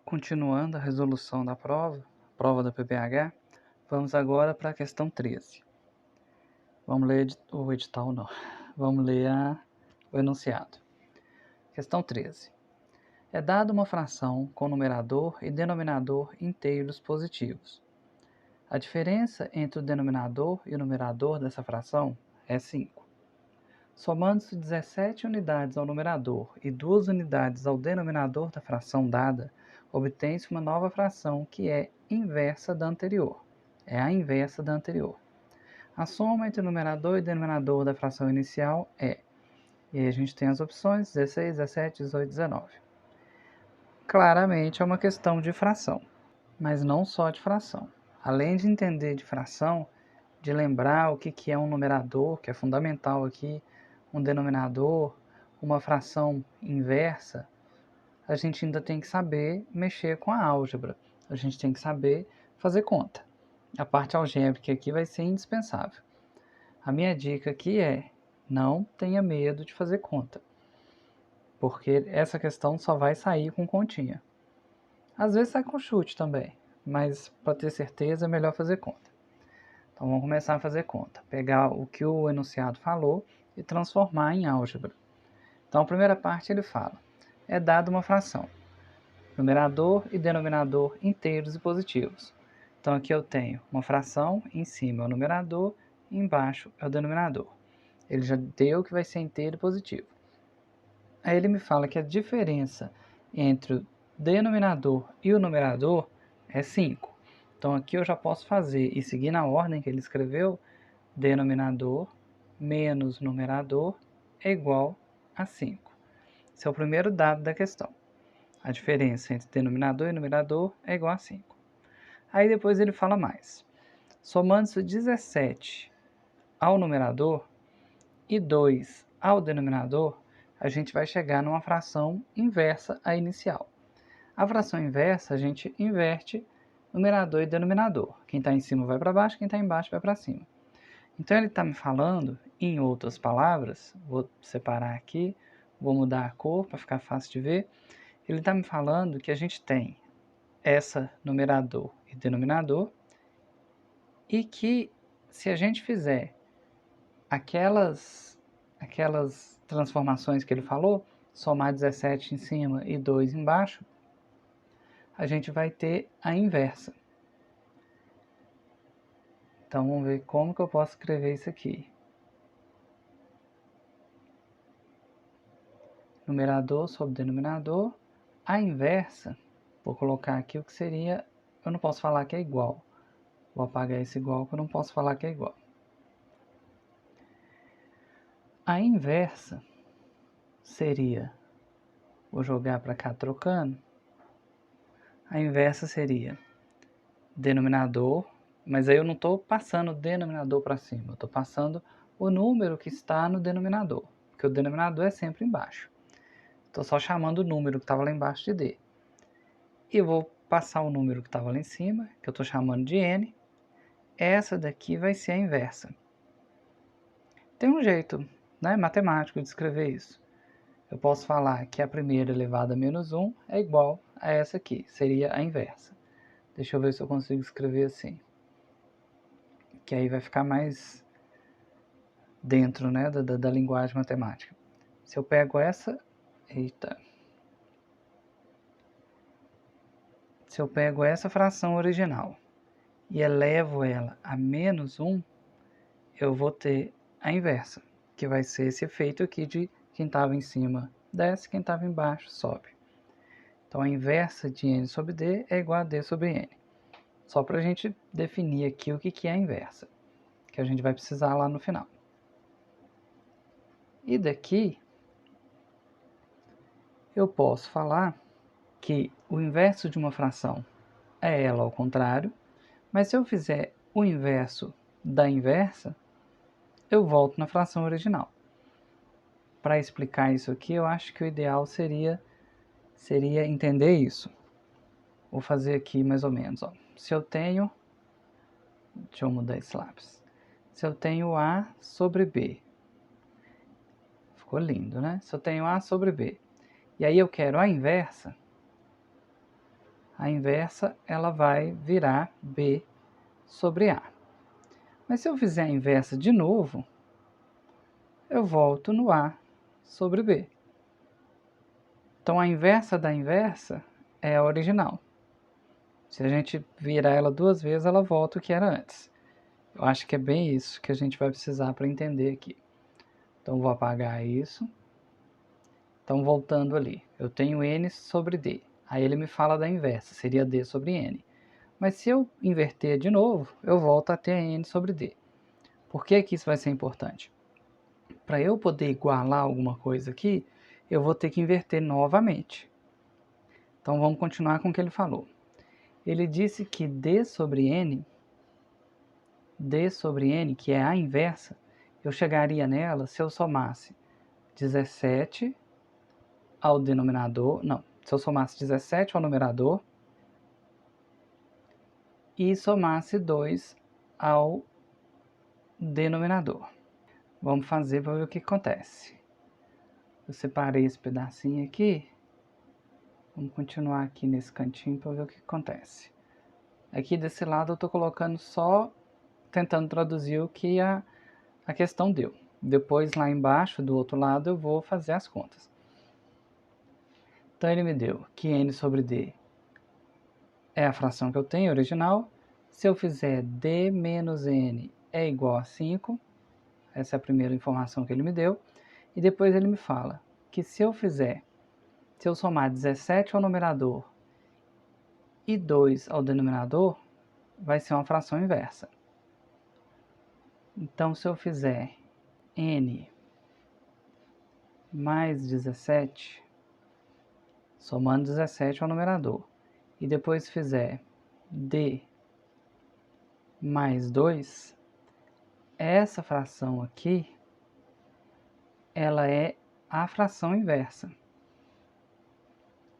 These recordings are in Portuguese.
Continuando a resolução da prova da PPH, vamos agora para a questão 13. Vamos ler o edital, não. Vamos ler o enunciado. Questão 13. É dada uma fração com numerador e denominador inteiros positivos. A diferença entre o denominador e o numerador dessa fração é 5. Somando-se 17 unidades ao numerador e 2 unidades ao denominador da fração dada, obtém-se uma nova fração que é inversa da anterior. É a inversa da anterior. A soma entre o numerador e denominador da fração inicial é... E aí a gente tem as opções 16, 17, 18, 19. Claramente é uma questão de fração, mas não só de fração. Além de entender de fração, de lembrar o que é um numerador, que é fundamental aqui, um denominador, uma fração inversa, a gente ainda tem que saber mexer com a álgebra. A gente tem que saber fazer conta. A parte algébrica aqui vai ser indispensável. A minha dica aqui é: não tenha medo de fazer conta, porque essa questão só vai sair com continha. Às vezes sai com chute também, mas para ter certeza é melhor fazer conta. Então vamos começar a fazer conta. Pegar o que o enunciado falou e transformar em álgebra. Então a primeira parte ele fala: é dada uma fração, numerador e denominador inteiros e positivos. Então aqui eu tenho uma fração, em cima é o numerador e embaixo é o denominador. Ele já deu que vai ser inteiro e positivo. Aí ele me fala que a diferença entre o denominador e o numerador é 5. Então aqui eu já posso fazer e seguir na ordem que ele escreveu: denominador menos numerador é igual a 5. Esse é o primeiro dado da questão. A diferença entre denominador e numerador é igual a 5. Aí depois ele fala mais. Somando-se 17 ao numerador e 2 ao denominador, a gente vai chegar numa fração inversa à inicial. A fração inversa, a gente inverte numerador e denominador. Quem está em cima vai para baixo, quem está embaixo vai para cima. Então ele está me falando, em outras palavras, vou separar aqui, vou mudar a cor para ficar fácil de ver. Ele está me falando que a gente tem essa numerador e denominador e que se a gente fizer aquelas transformações que ele falou, somar 17 em cima e 2 embaixo, a gente vai ter a inversa. Então vamos ver como que eu posso escrever isso aqui. Numerador sobre denominador, a inversa, vou colocar aqui o que seria, eu não posso falar que é igual. Vou apagar esse igual que eu não posso falar que é igual. A inversa seria, vou jogar para cá trocando, a inversa seria denominador, mas aí eu não estou passando o denominador para cima, eu estou passando o número que está no denominador, porque o denominador é sempre embaixo. Estou só chamando o número que estava lá embaixo de D. E eu vou passar o número que estava lá em cima, que eu estou chamando de N. Essa daqui vai ser a inversa. Tem um jeito, né, matemático de escrever isso. Eu posso falar que a primeira elevada a menos 1 é igual a essa aqui, seria a inversa. Deixa eu ver se eu consigo escrever assim. Que aí vai ficar mais dentro, né, da linguagem matemática. Se eu pego essa... Eita. Se eu pego essa fração original e elevo ela a menos 1, eu vou ter a inversa, que vai ser esse efeito aqui de quem estava em cima desce, quem estava embaixo sobe. Então a inversa de n sobre d é igual a d sobre n. Só para a gente definir aqui o que é a inversa, que a gente vai precisar lá no final. E daqui eu posso falar que o inverso de uma fração é ela ao contrário, mas se eu fizer o inverso da inversa, eu volto na fração original. Para explicar isso aqui, eu acho que o ideal seria entender isso. Vou fazer aqui mais ou menos. Ó. Se eu tenho... Deixa eu mudar esse lápis. Se eu tenho A sobre B. Ficou lindo, né? Se eu tenho A sobre B. E aí eu quero a inversa. a inversa ela vai virar B sobre A. Mas se eu fizer a inversa de novo, eu volto no A sobre B. Então a inversa da inversa é a original. Se a gente virar ela duas vezes, ela volta o que era antes. Eu acho que é bem isso que a gente vai precisar para entender aqui. Então vou apagar isso. Então voltando ali, eu tenho n sobre d. Aí ele me fala da inversa, seria d sobre n. Mas se eu inverter de novo, eu volto a ter n sobre d. Por que que isso vai ser importante? Para eu poder igualar alguma coisa aqui, eu vou ter que inverter novamente. Então vamos continuar com o que ele falou. Ele disse que d sobre n, que é a inversa, eu chegaria nela se eu somasse 17 ao denominador, não, se eu somasse 17 ao numerador e somasse 2 ao denominador. Vamos fazer para ver o que acontece. Eu separei esse pedacinho aqui. Vamos continuar aqui nesse cantinho para ver o que acontece. Aqui desse lado eu estou colocando só, tentando traduzir o que a questão deu. Depois lá embaixo, do outro lado, eu vou fazer as contas. Então ele me deu que n sobre d é a fração que eu tenho, original. Se eu fizer d menos n é igual a 5, essa é a primeira informação que ele me deu. E depois ele me fala que se eu somar 17 ao numerador e 2 ao denominador, vai ser uma fração inversa. Então, se eu fizer n mais 17, somando 17 ao numerador, e depois fizer d mais 2, essa fração aqui, ela é a fração inversa.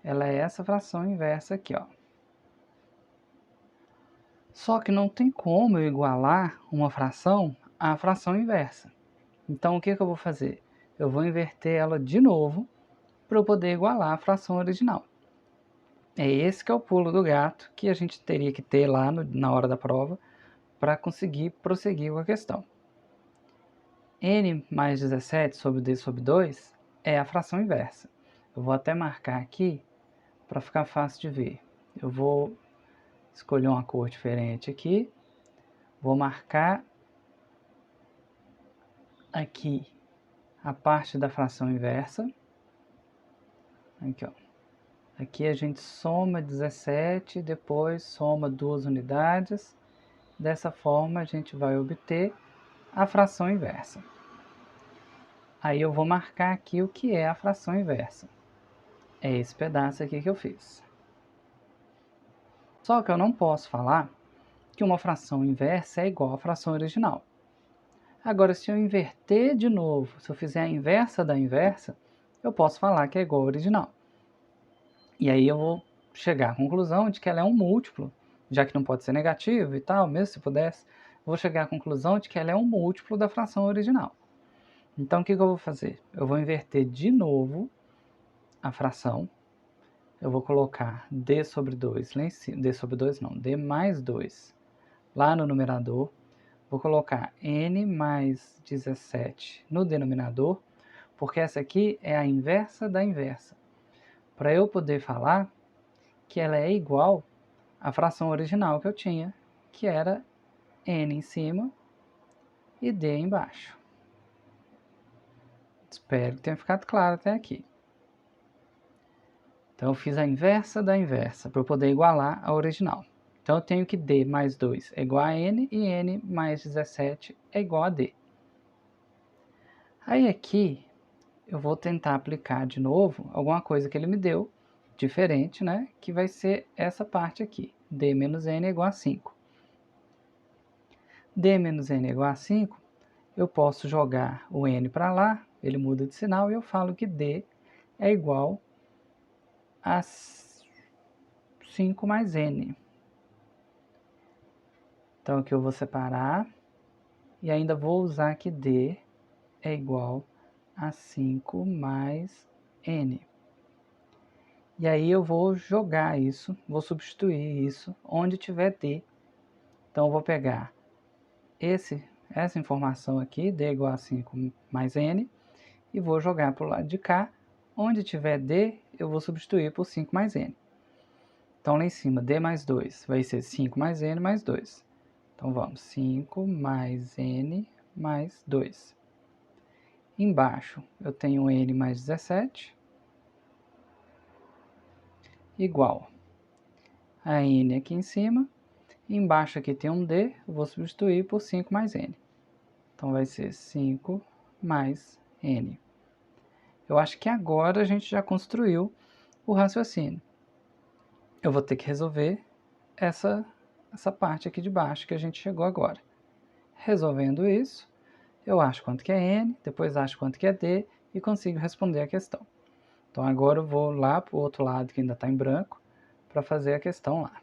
Ela é essa fração inversa aqui, ó. Só que não tem como eu igualar uma fração à fração inversa. Então, o que eu vou fazer? Eu vou inverter ela de novo para eu poder igualar a fração original. É esse que é o pulo do gato que a gente teria que ter lá na hora da prova para conseguir prosseguir com a questão. N mais 17 sobre D sobre 2 é a fração inversa. Eu vou até marcar aqui para ficar fácil de ver. Eu vou escolher uma cor diferente aqui. Vou marcar aqui a parte da fração inversa. Aqui, ó. Aqui a gente soma 17, depois soma duas unidades. Dessa forma a gente vai obter a fração inversa. Aí eu vou marcar aqui o que é a fração inversa. É esse pedaço aqui que eu fiz. Só que eu não posso falar que uma fração inversa é igual à fração original. Agora, se eu inverter de novo, se eu fizer a inversa da inversa, eu posso falar que é igual ao original. E aí eu vou chegar à conclusão de que ela é um múltiplo, já que não pode ser negativo e tal, mesmo se pudesse, vou chegar à conclusão de que ela é um múltiplo da fração original. Então, o que eu vou fazer? Eu vou inverter de novo a fração. Eu vou colocar d sobre 2 lá em cima, d sobre 2 não, d mais 2 lá no numerador. Vou colocar n mais 17 no denominador, porque essa aqui é a inversa da inversa. Para eu poder falar que ela é igual à fração original que eu tinha, que era n em cima e d embaixo. Espero que tenha ficado claro até aqui. Então eu fiz a inversa da inversa para eu poder igualar a original. Então eu tenho que d mais 2 é igual a n e n mais 17 é igual a d. Aí aqui eu vou tentar aplicar de novo alguma coisa que ele me deu, diferente, né? Que vai ser essa parte aqui, d menos n é igual a 5. d menos n é igual a 5, eu posso jogar o n para lá, ele muda de sinal e eu falo que d é igual a 5 mais n. Então aqui eu vou separar e ainda vou usar que d é igual a 5 mais n. E aí eu vou jogar isso, vou substituir isso onde tiver D. Então eu vou pegar essa informação aqui, D igual a 5 mais N, e vou jogar para o lado de cá. Onde tiver D, eu vou substituir por 5 mais N. Então lá em cima, D mais 2 vai ser 5 mais N mais 2. Então vamos, 5 mais N mais 2. Embaixo eu tenho N mais 17, igual a N aqui em cima. Embaixo aqui tem um D, eu vou substituir por 5 mais N. Então vai ser 5 mais N. Eu acho que agora a gente já construiu o raciocínio. Eu vou ter que resolver essa parte aqui de baixo que a gente chegou agora. Resolvendo isso, eu acho quanto que é N, depois acho quanto que é D e consigo responder a questão. Então agora eu vou lá para o outro lado que ainda está em branco para fazer a questão lá.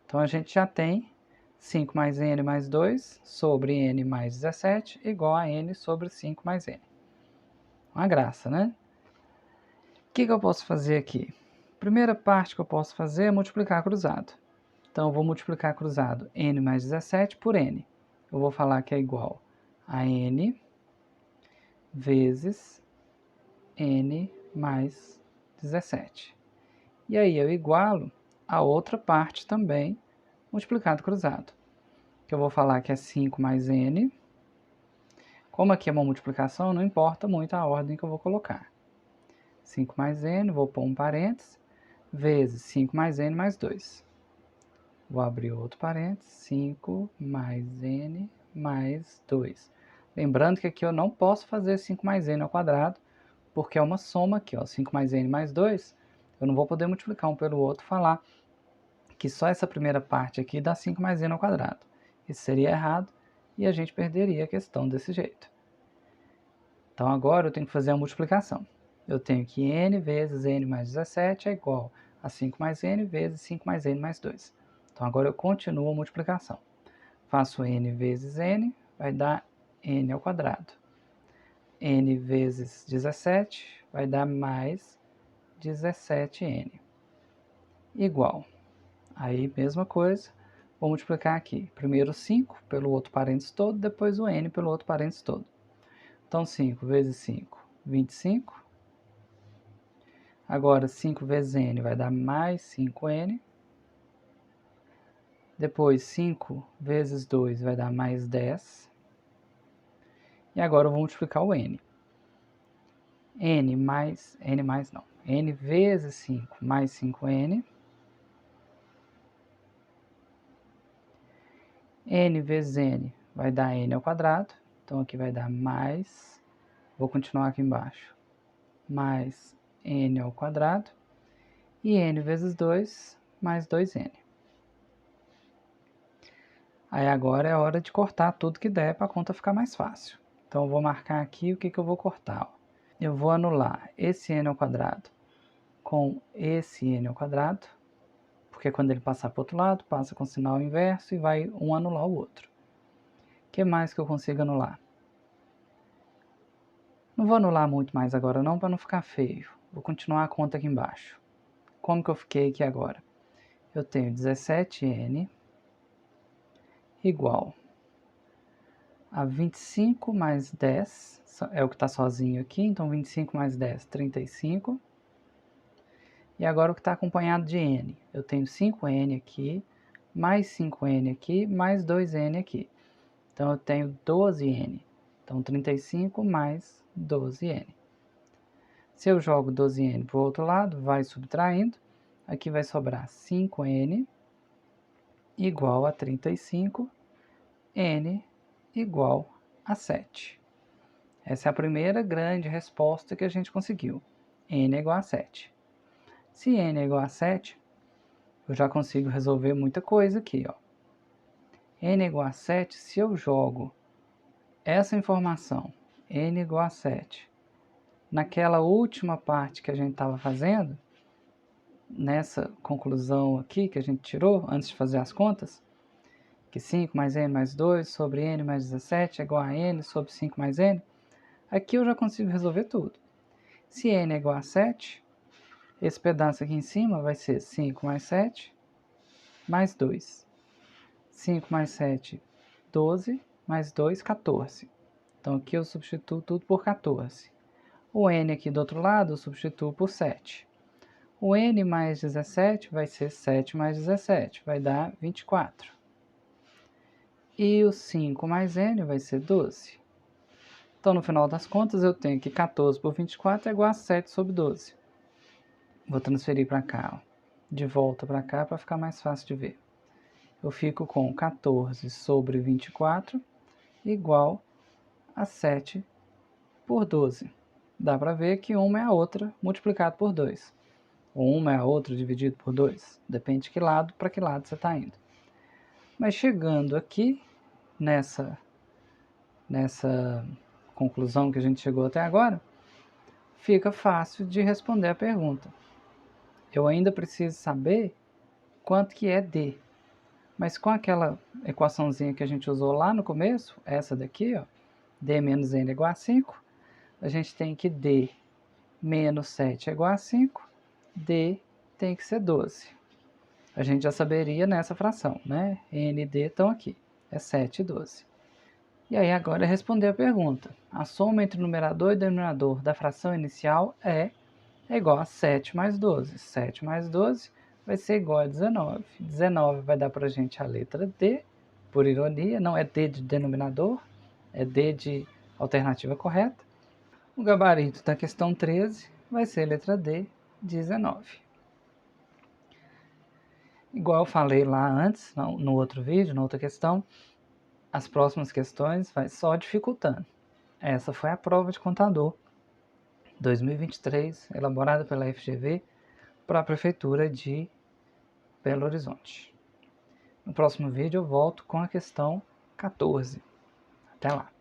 Então a gente já tem 5 mais N mais 2 sobre N mais 17 igual a N sobre 5 mais N. Uma graça, né? O que eu posso fazer aqui? Primeira parte que eu posso fazer é multiplicar cruzado. Então eu vou multiplicar cruzado N mais 17 por N. Eu vou falar que é igual a N vezes N mais 17. E aí eu igualo a outra parte também multiplicado cruzado. Que eu vou falar que é 5 mais N. Como aqui é uma multiplicação, não importa muito a ordem que eu vou colocar. 5 mais N, vou pôr um parênteses, vezes 5 mais N mais 2. Vou abrir outro parênteses, 5 mais N mais 2. Lembrando que aqui eu não posso fazer 5 mais N ao quadrado, porque é uma soma aqui, ó, 5 mais N mais 2. Eu não vou poder multiplicar um pelo outro e falar que só essa primeira parte aqui dá 5 mais N ao quadrado. Isso seria errado e a gente perderia a questão desse jeito. Então agora eu tenho que fazer a multiplicação. Eu tenho que N vezes N mais 17 é igual a 5 mais N vezes 5 mais N mais 2. Então agora eu continuo a multiplicação. Faço N vezes N, vai dar N ao quadrado. N vezes 17 vai dar mais 17N. Igual. Aí, mesma coisa, vou multiplicar aqui. Primeiro 5 pelo outro parênteses todo, depois o N pelo outro parênteses todo. Então 5 vezes 5, 25. Agora 5 vezes N vai dar mais 5N. Depois 5 vezes 2 vai dar mais 10. E agora eu vou multiplicar o N. N vezes 5 mais 5N. N vezes N vai dar N ao quadrado. Então aqui vai dar mais, vou continuar aqui embaixo, mais N ao quadrado. E N vezes 2 mais 2N. Aí agora é hora de cortar tudo que der para a conta ficar mais fácil. Então eu vou marcar aqui o que eu vou cortar. Eu vou anular esse N ao quadrado com esse N ao quadrado, porque quando ele passar para o outro lado, passa com sinal inverso e vai um anular o outro. O que mais que eu consigo anular? Não vou anular muito mais agora não, para não ficar feio. Vou continuar a conta aqui embaixo. Como que eu fiquei aqui agora? Eu tenho 17N igual a 25 mais 10, é o que está sozinho aqui, então 25 mais 10, 35. E agora o que está acompanhado de N? Eu tenho 5N aqui, mais 5N aqui, mais 2N aqui. Então eu tenho 12N. Então 35 mais 12N. Se eu jogo 12N para o outro lado, vai subtraindo. Aqui vai sobrar 5N igual a 35, N igual a 7. Essa é a primeira grande resposta que a gente conseguiu. N é igual a 7. Se N é igual a 7, eu já consigo resolver muita coisa aqui, ó. N é igual a 7, se eu jogo essa informação, N igual a 7, naquela última parte que a gente estava fazendo, nessa conclusão aqui que a gente tirou antes de fazer as contas, que 5 mais N mais 2 sobre N mais 17 é igual a N sobre 5 mais N, aqui eu já consigo resolver tudo. Se N é igual a 7, Esse pedaço aqui em cima vai ser 5 mais 7, mais 2. 5 mais 7, 12, mais 2, 14. Então aqui eu substituo tudo por 14. O n aqui do outro lado eu substituo por 7. O n mais 17 vai ser 7 mais 17, vai dar 24. E o 5 mais n vai ser 12. Então, no final das contas, eu tenho que 14 por 24 é igual a 7 sobre 12. Vou transferir para cá, ó, de volta para cá, para ficar mais fácil de ver. Eu fico com 14 sobre 24 igual a 7 por 12. Dá para ver que uma é a outra multiplicado por 2. Ou uma é a outra dividido por 2. Depende de que lado para que lado você está indo. Mas chegando aqui, nessa conclusão que a gente chegou até agora, fica fácil de responder a pergunta. Eu ainda preciso saber quanto que é D. Mas com aquela equaçãozinha que a gente usou lá no começo, essa daqui, ó, D menos N é igual a 5, a gente tem que D menos 7 é igual a 5, D tem que ser 12. A gente já saberia nessa fração, né? N e D estão aqui, é 7 e 12. E aí agora é responder a pergunta. A soma entre o numerador e denominador da fração inicial é igual a 7 mais 12. 7 mais 12 vai ser igual a 19. 19 vai dar para a gente a letra D, por ironia, não é D de denominador, é D de alternativa correta. O gabarito da questão 13 vai ser letra D, 19. Igual eu falei lá antes, no outro vídeo, na outra questão, as próximas questões vai só dificultando. Essa foi a prova de contador 2023, elaborada pela FGV para a Prefeitura de Belo Horizonte. No próximo vídeo eu volto com a questão 14. Até lá!